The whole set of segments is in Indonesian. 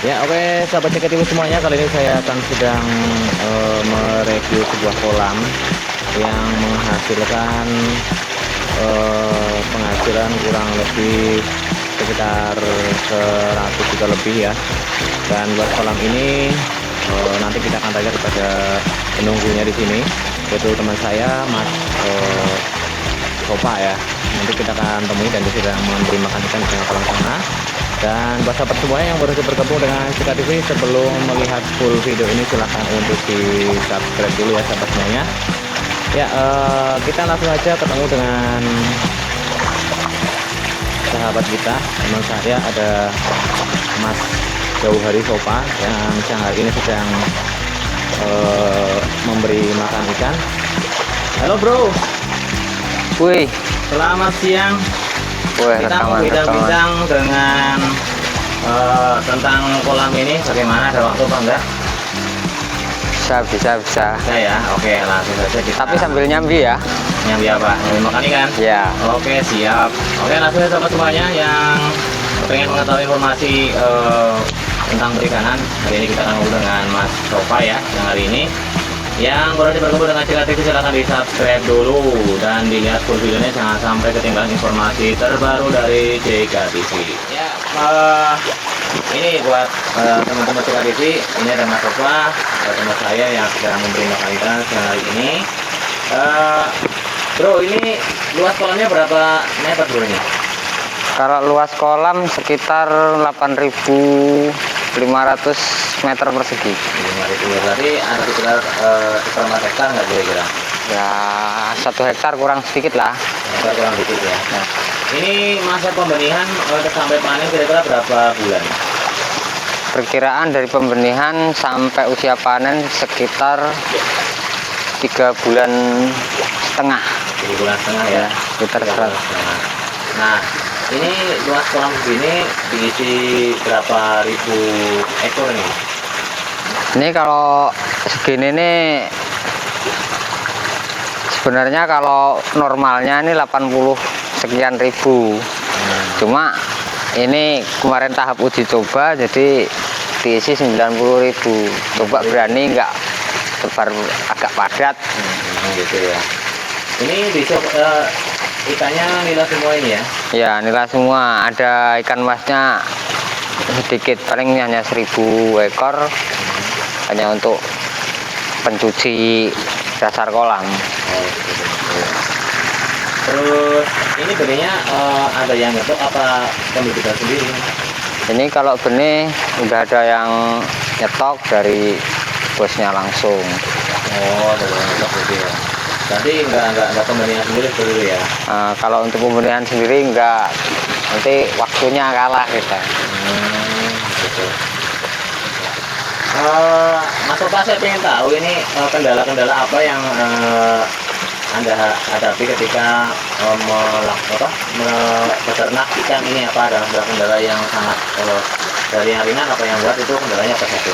Ya oke, sahabat CK semuanya, kali ini saya akan sedang mereview sebuah kolam yang menghasilkan penghasilan kurang lebih sekitar 100 juta lebih ya. Dan buat kolam ini nanti kita akan tanya kepada penunggunya di sini, yaitu teman saya Mas Sofa ya. Nanti kita akan temui dan dia sedang memberi makan ikan di tengah kolam sana. Dan buat sahabat semuanya yang baru bergabung dengan CK TV, sebelum melihat full video ini silahkan untuk di subscribe dulu ya sahabat semuanya ya. Kita langsung aja ketemu dengan sahabat kita, teman saya ada Mas Jauhari Sofa yang siang hari ini sedang memberi makan ikan. Halo bro. Wih, selamat siang. Kita mau bincang-bincang dengan tentang kolam ini, bagaimana, ada waktu apa enggak? bisa Ya, oke, langsung saja kita. tapi sambil nyambi ya. Nyambi apa? Nyambi makan ikan? Ya. Oke, siap. Oke, langsung saja sahabat semuanya yang pengen mengetahui informasi tentang perikanan. Hari ini kita akan ngobrol dengan Mas Sofa ya, yang hari ini. Yang baru bergabung dengan CK TV, silahkan di subscribe dulu dan dilihat full videonya, jangan sampai ketinggalan informasi terbaru dari CK TV ya. Ini buat teman-teman CK TV, ini ada Mas Sofa, teman saya yang sedang memberi makan ikan siang hari ini. Bro, ini luas kolamnya berapa meter bro ini? Kalau luas kolam sekitar 8.500 meter persegi. 5.000, berarti ada sekitar seperempat hektar nggak kira-kira? Ya, 1 hektar kurang sedikit lah. Kurang dikit ya. Nah, ini masa pembenihan sampai panen kira-kira berapa bulan? Perkiraan dari pembenihan sampai usia panen sekitar 3,5 bulan. 3,5 bulan ya. Sekitar 3,5 bulan. Nah, ini luas kolam begini diisi berapa ribu ekor nih? Ini kalau segini nih sebenarnya kalau normalnya ini 80 sekian ribu. Cuma ini kemarin tahap uji coba jadi diisi 90.000. Coba berani nggak tebar agak padat. Gitu ya. Ini bisa ikannya nila semua ini ya? Ya, nila semua. Ada ikan masnya sedikit, paling hanya 1.000 ekor, hanya untuk pencuci dasar kolam. Terus ini benihnya ada yang ngetok apa pembibitan sendiri? Ini kalau benih udah ada yang nyetok dari bosnya langsung. Oh, ada yang ngetok gitu ya. Berarti enggak pembenihan sendiri dulu ya? Kalau untuk pembenihan sendiri enggak, nanti waktunya kalah kita. Gitu. Mas Sofa, saya pengen tahu ini kendala-kendala apa yang Anda hadapi ketika beternak ikan ini, apa ada kendala yang sangat dari yang ringan apa yang berat, itu kendalanya apa saja?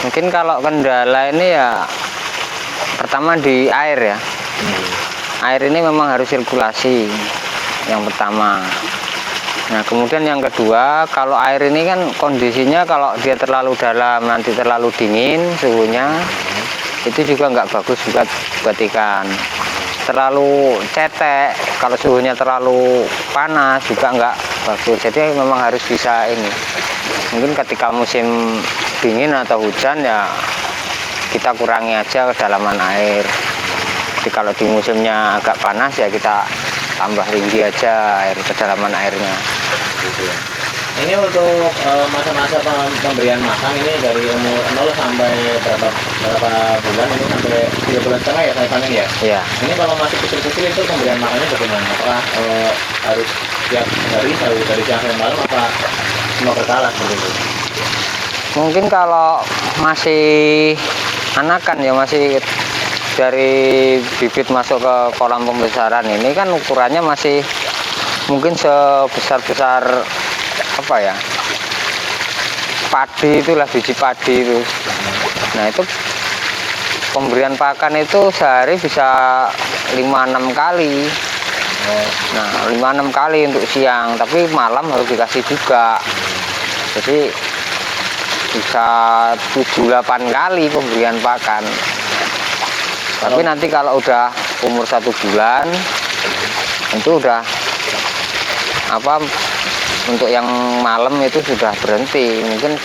Mungkin kalau kendala ini ya pertama di air ya. Air ini memang harus sirkulasi yang pertama. Nah, kemudian yang kedua, kalau air ini kan kondisinya kalau dia terlalu dalam nanti terlalu dingin suhunya, itu juga nggak bagus buat ikan. Terlalu cetek, kalau suhunya terlalu panas juga nggak bagus. Jadi memang harus bisa ini. Mungkin ketika musim dingin atau hujan ya kita kurangi aja kedalaman air. Jadi kalau di musimnya agak panas ya kita tambah tinggi aja kedalaman airnya. Gitu ya. Ini untuk masa-masa pemberian makan ini dari umur 0 sampai berapa bulan, ini sampai 3,5 bulan ya saya panen ya? Iya. Ini kalau masih kecil-kecil itu pemberian makannya bagaimana? Apakah harus tiap hari dari siang sampai malam, apa cuma berkala seperti itu? Mungkin kalau masih anakan ya, masih dari bibit masuk ke kolam pembesaran ini kan ukurannya masih mungkin sebesar apa ya, padi, itulah biji padi itu. Nah, itu pemberian pakan itu sehari bisa 5-6 kali. Nah, 5-6 kali untuk siang, tapi malam harus dikasih juga. Jadi bisa 7-8 kali pemberian pakan. Tapi nanti kalau udah umur 1 bulan itu udah apa, untuk yang malam itu sudah berhenti. Mungkin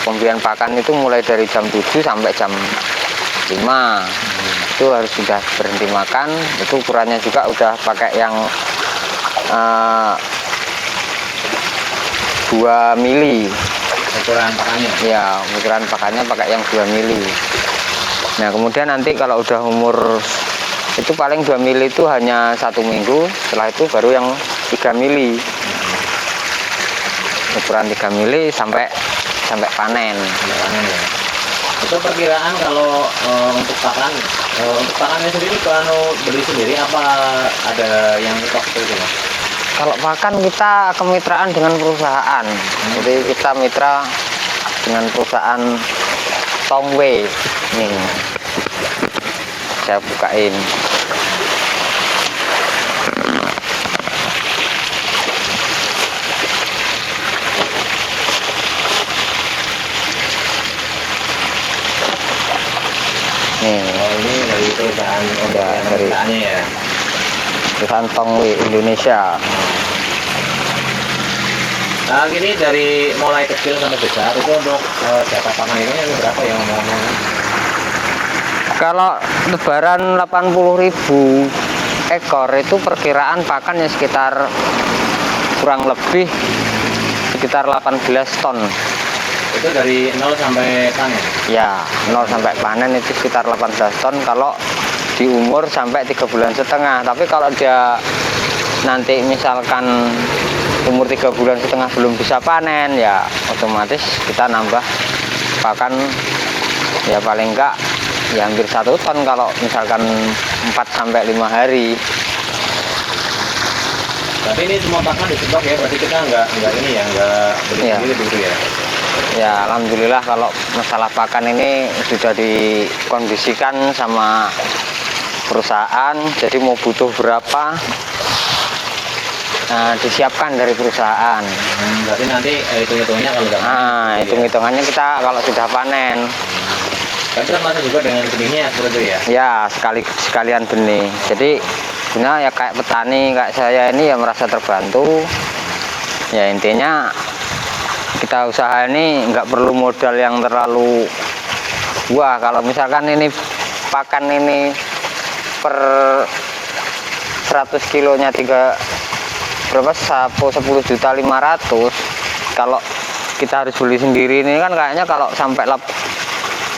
pemberian pakan itu mulai dari jam 7 sampai jam 5 itu harus sudah berhenti makan. Itu ukurannya juga udah pakai yang 2 mili ukuran pakannya. ya, ukuran pakannya pakai yang 2 mili. Nah kemudian nanti kalau udah umur itu paling 2 mili itu hanya 1 minggu, setelah itu baru yang 3 mili, ukuran 3 mili sampai panen. Ya. Itu perkiraan kalau untuk pakannya sendiri kalau beli sendiri apa ada yang stok seperti itu? Kalau pakan kita kemitraan dengan perusahaan, jadi kita mitra dengan perusahaan Tongwei. Nih saya bukain. Nih, Oh, ini dari perusahaan dari perusahaannya ya. perusahaan Tongwei Indonesia. Nah, gini dari mulai kecil sampai besar itu untuk jatah pakan ini berapa ya ngomong-ngomong? Kalau lebaran 80.000 ekor itu perkiraan pakannya sekitar kurang lebih sekitar 18 ton. Itu dari 0 sampai panen. Ya, 0 sampai panen itu sekitar 18 ton kalau di umur sampai 3 bulan setengah. Tapi kalau dia nanti misalkan umur 3 bulan setengah belum bisa panen, ya otomatis kita nambah pakan ya paling enggak ya hampir 1 ton kalau misalkan 4 sampai 5 hari. Tapi ini semua pakan di stok ya, berarti kita nggak ini ya, nggak beli Iya. sendiri begitu ya. Ya alhamdulillah kalau masalah pakan ini sudah dikondisikan sama perusahaan, jadi mau butuh berapa disiapkan dari perusahaan. Berarti nanti hitung-hitungnya kalau udah panen. Hitung-hitungannya kita kalau sudah panen. Tapi termasuk juga dengan benihnya seperti itu ya. Ya sekalian benih. Jadi sebenarnya ya kayak petani kayak saya ini ya merasa terbantu. Ya intinya kita usaha ini nggak perlu modal yang terlalu wah. Kalau misalkan ini pakan ini per 100 kilonya 10.500.000. Kalau kita harus beli sendiri ini kan kayaknya kalau sampai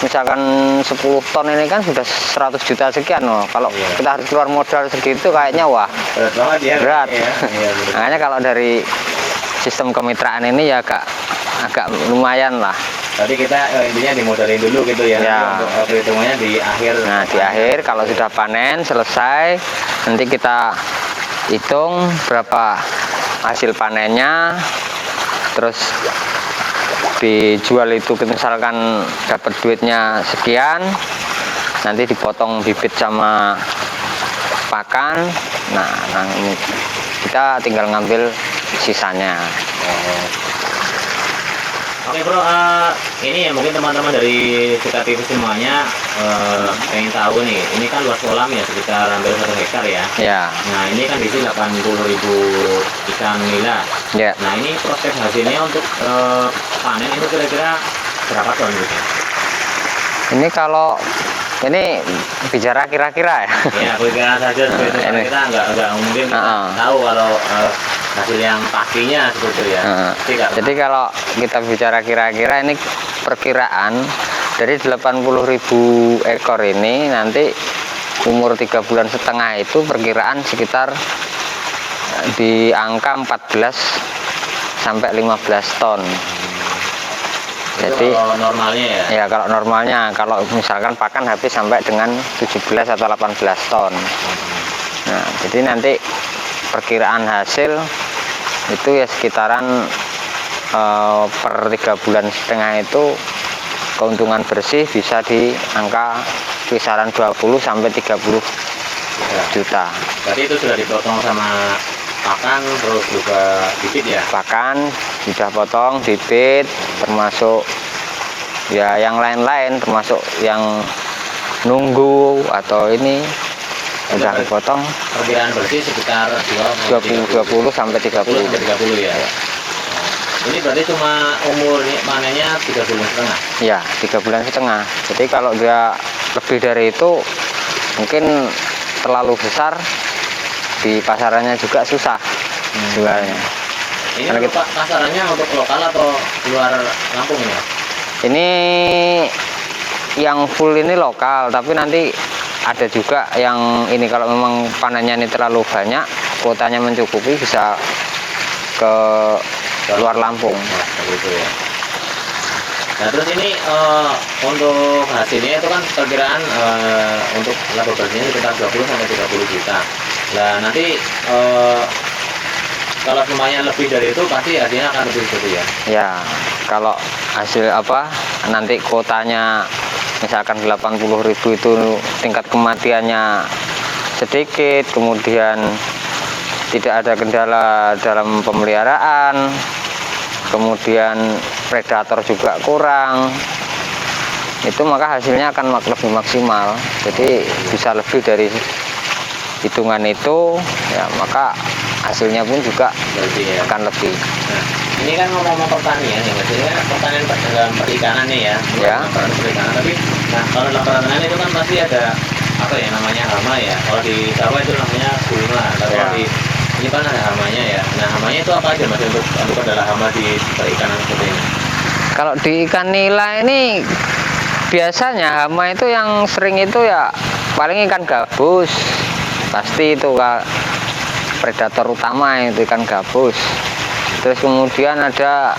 misalkan 10 ton ini kan sudah 100 juta sekian loh. Kalau kita harus keluar modal segitu kayaknya wah Berat banget ya. berat. Iya, berat. Makanya kalau dari sistem kemitraan ini ya agak lumayan lah. Tadi kita intinya dimodalin dulu gitu ya. Ya. Nanti untuk perhitungannya di akhir. Nah di akhir kalau sudah panen selesai nanti kita hitung berapa hasil panennya, terus dijual itu misalkan dapat duitnya sekian, nanti dipotong bibit sama pakan. Nah ini kita tinggal ngambil sisanya. Oke bro, ini ya mungkin teman-teman dari Sika TV semuanya pengen tahu nih, ini kan luas kolam ya sekitar hampir 1 hektar ya. Ya. Nah ini kan diisi 80.000 ikan nila. Ya. Nah ini proses hasilnya untuk panen itu kira-kira berapa ton gitu? Ini kalau ini bicara kira-kira ya. Ya perkiraan saja seperti itu, karena Ini. kita nggak mungkin tahu kalau hasil yang pastinya seperti itu ya. Jadi kalau kita bicara kira-kira ini perkiraan dari 80.000 ekor ini nanti umur 3 bulan setengah itu perkiraan sekitar di angka 14 sampai 15 ton. Jadi kalau normalnya ya. ya kalau normalnya, kalau misalkan pakan habis sampai dengan 17 atau 18 ton. Nah, jadi nanti perkiraan hasil itu ya sekitaran per 3 bulan setengah itu keuntungan bersih bisa di angka kisaran 20 sampai 30 juta. Berarti itu sudah dipotong sama pakan terus juga bibit ya. Pakan sudah potong, bibit termasuk Ya yang lain-lain termasuk yang nunggu atau ini udah dipotong Perkiraan bersih sekitar 20 sampai 30. 20 sampai 30 ya. Ini berarti cuma umur panennya 3 bulan setengah. Ya, 3 bulan setengah. Jadi kalau dia lebih dari itu mungkin terlalu besar, di pasarannya juga susah jualnya. Ini Karena untuk pasarannya untuk lokal atau luar Lampung ini? Ini yang full ini lokal, tapi nanti ada juga yang ini kalau memang panennya ini terlalu banyak, kuotanya mencukupi bisa ke luar Lampung. Gitu ya. Nah terus ini untuk hasilnya itu kan perkiraan untuk laba bersihnya sekitar 20 sampai 30 juta. Nah nanti kalau semuanya lebih dari itu pasti hasilnya akan lebih gede ya. Ya, kalau hasil apa nanti kuotanya misalkan 80.000 itu tingkat kematiannya sedikit, kemudian tidak ada kendala dalam pemeliharaan, kemudian predator juga kurang, itu maka hasilnya akan lebih maksimal. Jadi bisa lebih dari hitungan itu ya, maka hasilnya pun juga Berarti ya. akan lebih. Nah, ini kan ngomong-ngomong pertanian ya, Mas. Ini kan pertanian dalam perikanan nih ya. Ya. Perikanan. Tapi nah kalau dalam pertanian itu kan pasti ada apa ya namanya hama ya. Kalau di sawah itu namanya gulma. Kalau Ya. di ini kan ada hamanya ya. Nah hamanya itu apa aja Mas untuk adalah hama di perikanan seperti ini? Kalau di ikan nila ini biasanya hama itu yang sering itu ya paling ikan gabus, pasti itu Kak, predator utama itu ikan gabus. Terus kemudian ada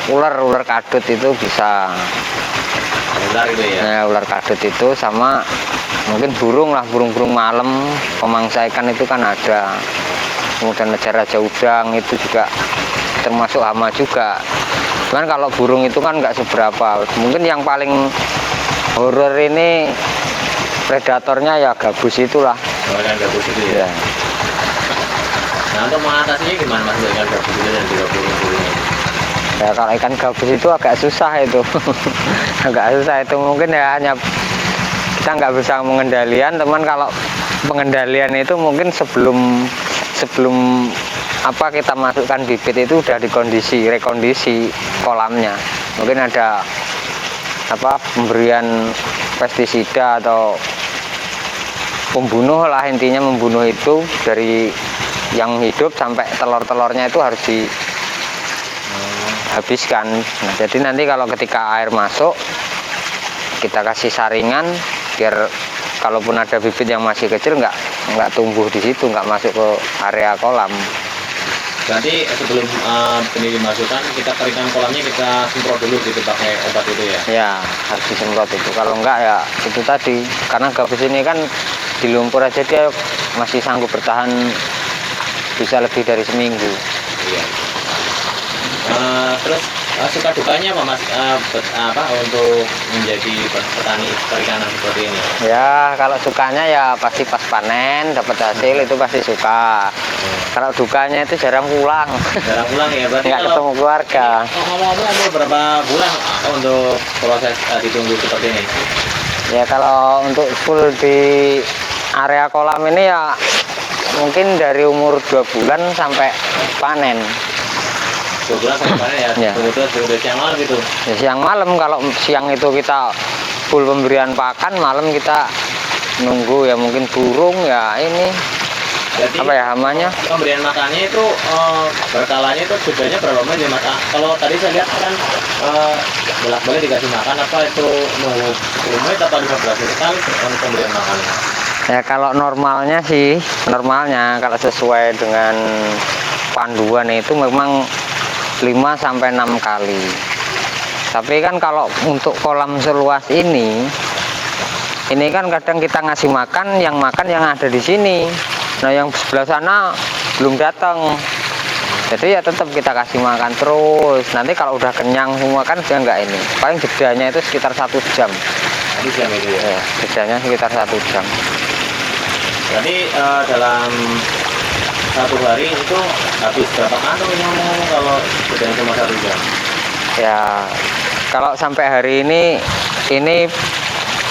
ular kadut itu bisa. Ular itu ya. Ya, ular kadut itu sama mungkin burung lah, burung-burung malam pemangsa ikan itu kan ada. Kemudian raja udang itu juga termasuk hama juga. Cuman kalau burung itu kan nggak seberapa. Mungkin yang paling horor ini predatornya ya gabus itulah. Oh, ikan gabus itu ya. Ya. Nah untuk mengatasinya gimana Mas untuk ikan gabus itu dan juga burung-burung ini? Ya kalau ikan gabus itu agak susah itu. Agak susah itu, mungkin ya hanya kita nggak bisa mengendalian, teman. Kalau pengendalian itu mungkin sebelum apa kita masukkan bibit itu udah rekondisi kolamnya. Mungkin ada apa pemberian pestisida atau pembunuh lah, intinya membunuh itu dari yang hidup sampai telur-telurnya itu harus dihabiskan. Nah, jadi nanti kalau ketika air masuk kita kasih saringan biar kalaupun ada bibit yang masih kecil nggak tumbuh di situ, nggak masuk ke area kolam. Berarti sebelum ini dimasukkan kita keringkan kolamnya kita semprot dulu gitu pakai obat itu ya. Ya harus disemprot itu. Kalau enggak ya itu tadi, karena gabus ini kan di lumpur aja dia masih sanggup bertahan bisa lebih dari seminggu. Iya. Terus suka dukanya apa Mas apa untuk menjadi petani perikanan seperti ini? Ya kalau sukanya ya pasti pas panen dapat hasil itu pasti suka. Kalau dukanya itu jarang pulang. Jarang pulang ya, berarti Nggak kalau ketemu keluarga. ngomong-ngomong ada berapa bulan untuk proses ditunggu seperti ini? Ya kalau untuk full di area kolam ini ya mungkin dari umur 2 bulan sampai panen. 2 bulan sampai panen ya. Ya. Tunggu siang malam gitu. Ya, siang malam, kalau siang itu kita full pemberian pakan, malam kita nunggu ya mungkin burung ya ini. Jadi, apa ya hamanya? Pemberian makannya itu berkalanya itu bedanya berapa menit ya Mas? Kalau tadi saya lihat kan bolak-balik dikasih makan apa itu nunggu 10 menit atau 15 menit sekali untuk pemberian makannya. Ya kalau normalnya sih, normalnya kalau sesuai dengan panduan itu memang 5 sampai 6 kali. Tapi kan kalau untuk kolam seluas ini kan kadang kita ngasih makan yang ada di sini. Nah yang sebelah sana belum datang. Jadi ya tetap kita kasih makan terus. Nanti kalau udah kenyang semua kan dia nggak ini. Paling jedanya itu sekitar 1 jam. 1 jam itu ya. Ya, jedanya sekitar 1 jam. Jadi dalam 1 hari itu habis berapa kantong ini ngomong kalau jedanya cuma 1 jam? Ya, kalau sampai hari ini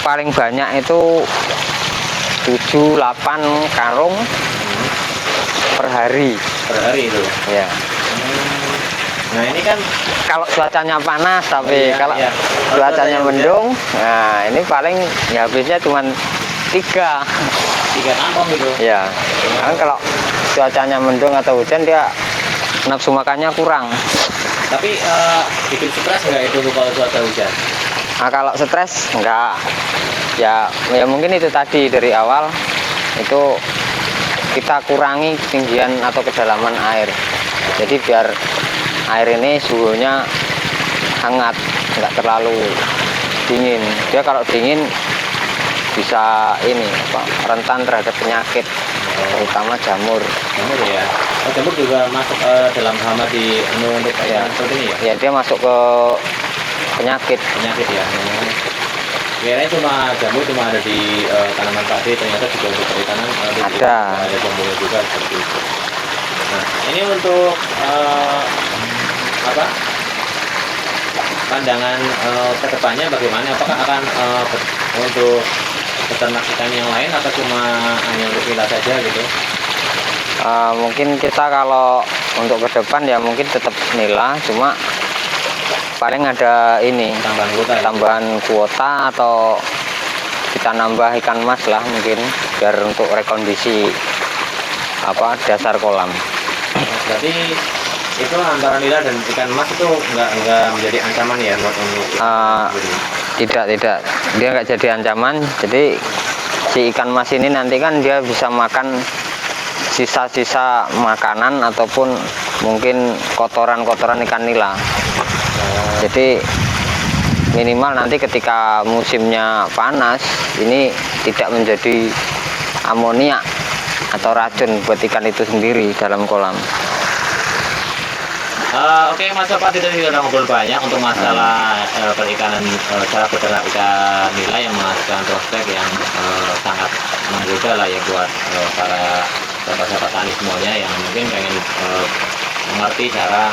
paling banyak itu 7-8 karung per hari. Per hari itu. Ya. Nah ini kan Kalau cuacanya panas, tapi iya, kalau iya. cuacanya Kalau mendung, nah ini paling ya habisnya cuma 3. 3 kantong gitu. Ya, kan kalau cuacanya mendung atau hujan dia nafsu makannya kurang. Tapi bikin stres nggak itu kalau cuaca hujan? Nah, kalau stres enggak, ya mungkin itu tadi dari awal itu kita kurangi ketinggian atau kedalaman air. Jadi biar air ini suhunya hangat, nggak terlalu dingin. Dia kalau dingin bisa rentan terhadap penyakit, terutama jamur. Jamur ya. Oh, jamur juga masuk dalam hama di untuk Ya. seperti ini ya? Ya dia masuk ke penyakit. Penyakit ya. Kirain jamur cuma ada di tanaman padi, ternyata juga untuk perikanan Ada. ada jamurnya juga seperti itu. Nah, ini untuk apa? Pandangan ke depannya bagaimana? Apakah akan untuk peternak ikan yang lain atau cuma hanya untuk villa saja gitu? Mungkin kita kalau untuk ke depan ya mungkin tetap nila, cuma paling ada ini Tambahan kuota ya? tambahan kuota atau kita nambah ikan mas lah mungkin biar untuk rekondisi dasar kolam. Berarti itu antara nila dan ikan emas itu nggak menjadi ancaman ya buat untuk Tidak, dia nggak jadi ancaman. Jadi si ikan mas ini nanti kan dia bisa makan sisa-sisa makanan ataupun mungkin kotoran-kotoran ikan nila. Jadi minimal nanti ketika musimnya panas ini tidak menjadi amonia atau racun buat ikan itu sendiri dalam kolam. Oke, Mas Sofa, kita sudah ngobrol banyak untuk masalah perikanan, cara beternak ikan nila yang menghasilkan prospek yang sangat menggoda lah ya buat para sahabat-sahabat tani semuanya yang mungkin pengen mengerti cara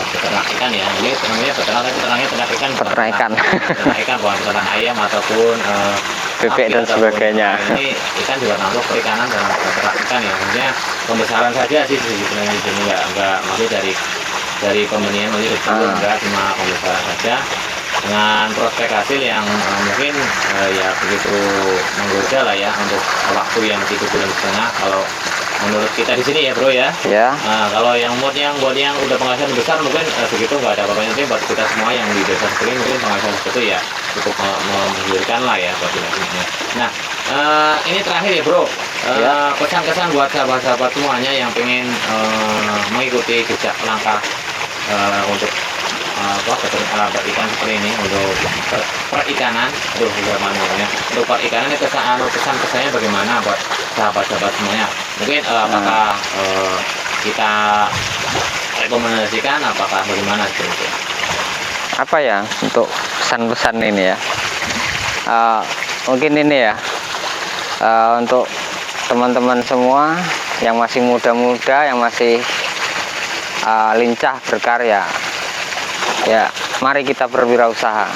beternak ikan ya. Ini namanya beternak ikan. Peternak ikan. Beternak ikan bukan beternak ayam ataupun Bebek dan sebagainya. Ini ikan juga termasuk perikanan dan beternak ikan ya. Maksudnya pembesaran saja sih sebenarnya di sini nggak maksudnya dari pembenihan maksudnya enggak cuma pembesaran saja dengan prospek hasil yang mungkin ya begitu menggoda lah ya untuk waktu yang 3 bulan setengah kalau menurut kita di sini ya bro ya. Ya. Kalau yang buat yang udah penghasilan besar mungkin segitu nggak ada apa-apa, nanti buat kita semua yang di desa seperti ini mungkin penghasilan segitu ya cukup menggiurkan lah ya buat kita semuanya. Nah ini terakhir ya bro, pesan-kesan buat sahabat-sahabat semuanya yang pengen mengikuti jejak langkah untuk berikan seperti ini untuk perikanan, untuk perikanan itu kesan-kesannya bagaimana buat sahabat-sahabat semuanya? Mungkin apakah kita rekomendasikan, apakah bagaimana seperti itu? Apa ya untuk pesan-pesan ini ya? Mungkin ini ya untuk teman-teman semua yang masih muda-muda, yang masih lincah berkarya. Ya, mari kita berwirausaha.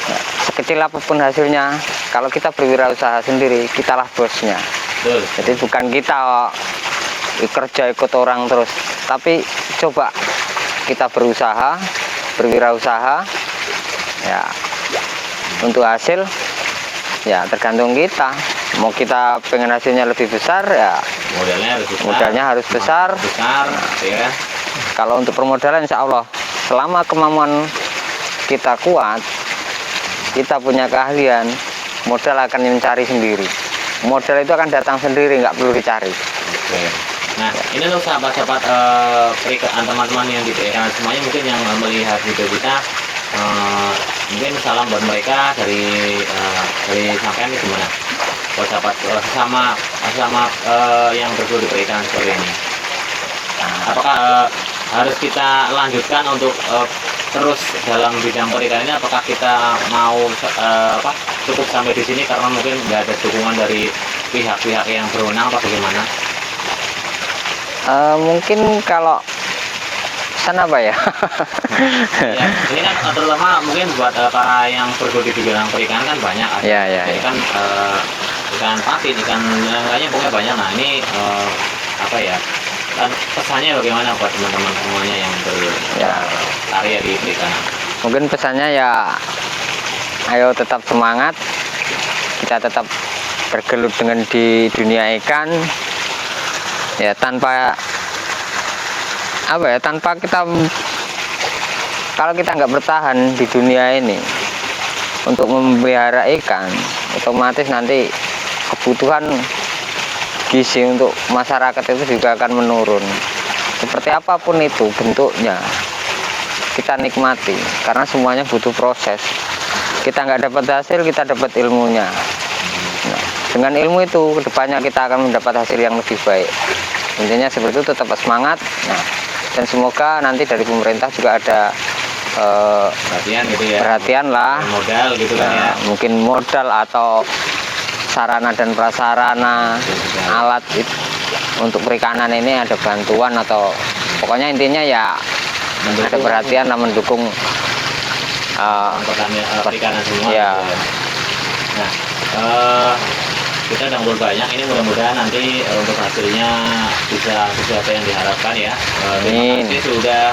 Ya, sekecil apapun hasilnya, kalau kita berwirausaha sendiri, kitalah bosnya. Betul. Jadi bukan kita kerja ikut orang terus, tapi coba kita berusaha, berwirausaha. Ya, untuk hasil, ya tergantung kita. Mau kita pengen hasilnya lebih besar, ya modalnya harus besar. Ya. Kalau untuk permodalan, insya Allah, selama kemampuan kita kuat, kita punya keahlian, modal akan mencari sendiri. Modal itu akan datang sendiri, nggak perlu dicari. Oke. Nah, ini loh sahabat-sahabat perikanan teman-teman yang di perikanan semuanya mungkin yang melihat video kita, mungkin salam buat mereka dari sampean ini gimana? Buat sahabat sama yang bergelut di perikanan seperti ini. Apakah harus kita lanjutkan untuk terus dalam bidang perikanan ini? Apakah kita mau cukup sampai di sini karena mungkin nggak ada dukungan dari pihak-pihak yang berwenang, apa bagaimana? Mungkin kalau pesan apa ya? Ya, ini kan terutama mungkin buat para yang bergelut di bidang perikanan kan banyak. Ada Ya, ya, ini ya. kan ikan patin, ikan yang lainnya pokoknya banyak. Nah ini apa ya? Dan pesannya bagaimana buat teman-teman semuanya yang Ya. berkarya di perikanan? Mungkin pesannya ya, ayo tetap semangat, kita tetap bergelut dengan di dunia ikan, ya tanpa apa ya, tanpa kita, kalau kita nggak bertahan di dunia ini untuk memelihara ikan, otomatis nanti kebutuhan gizi untuk masyarakat itu juga akan menurun. Seperti apapun itu bentuknya, kita nikmati karena semuanya butuh proses. Kita nggak dapat hasil, kita dapat ilmunya. Nah, dengan ilmu itu kedepannya kita akan mendapat hasil yang lebih baik. Intinya seperti itu, tetap semangat. Nah, dan semoga nanti dari pemerintah juga ada Perhatian gitu ya. perhatian lah. Modal gitu kan ya. Nah, mungkin modal atau sarana dan prasarana alat untuk perikanan ini ada bantuan, atau pokoknya intinya ya ada perhatian lah, mendukung perikanan semua. ya. Gitu ya. Nah, kita udah ngobrol banyak. Ini mudah-mudahan nanti untuk hasilnya bisa sesuai apa yang diharapkan ya. Terima Amin. kasih sudah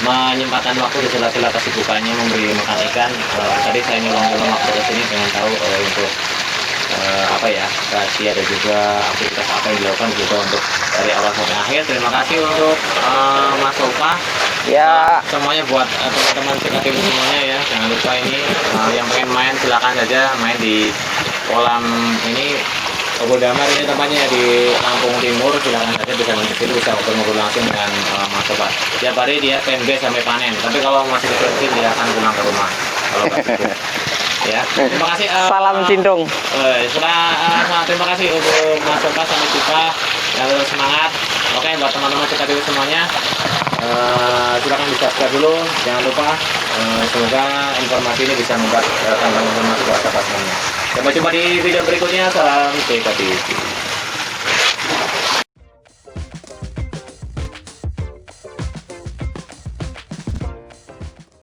menyempatkan waktu di sela-sela kesibukannya memberi makan ikan. Tadi saya nyolong-nyolong waktu ke sini pengen tahu untuk apa ya, rahasia dan juga aktivitas apa yang dilakukan juga untuk dari awal sampai akhir. Terima kasih untuk Mas Sofa. Ya. Semuanya buat teman-teman CKTV semuanya ya. Jangan lupa ini yang pengen main silakan saja main di kolam ini. Obor Damar ini tempatnya ya, di Lampung Timur. Silakan saja bisa main di situ, bisa ngobrol langsung dengan Mas Sofa. Tiap hari dia PMB sampai panen. Tapi kalau masih kecil dia akan pulang ke rumah. Kalau nggak cukup. Ya, terima kasih. Salam Cindung. Terima kasih untuk Mas Sofa, sampai jumpa. Yang semangat. Oke, buat teman-teman CKTV semuanya, silakan di subscribe dulu. Jangan lupa. Semoga informasi ini bisa membuat tambah informasi buat teman-teman semuanya. Sampai jumpa di video berikutnya. Salam CKTV.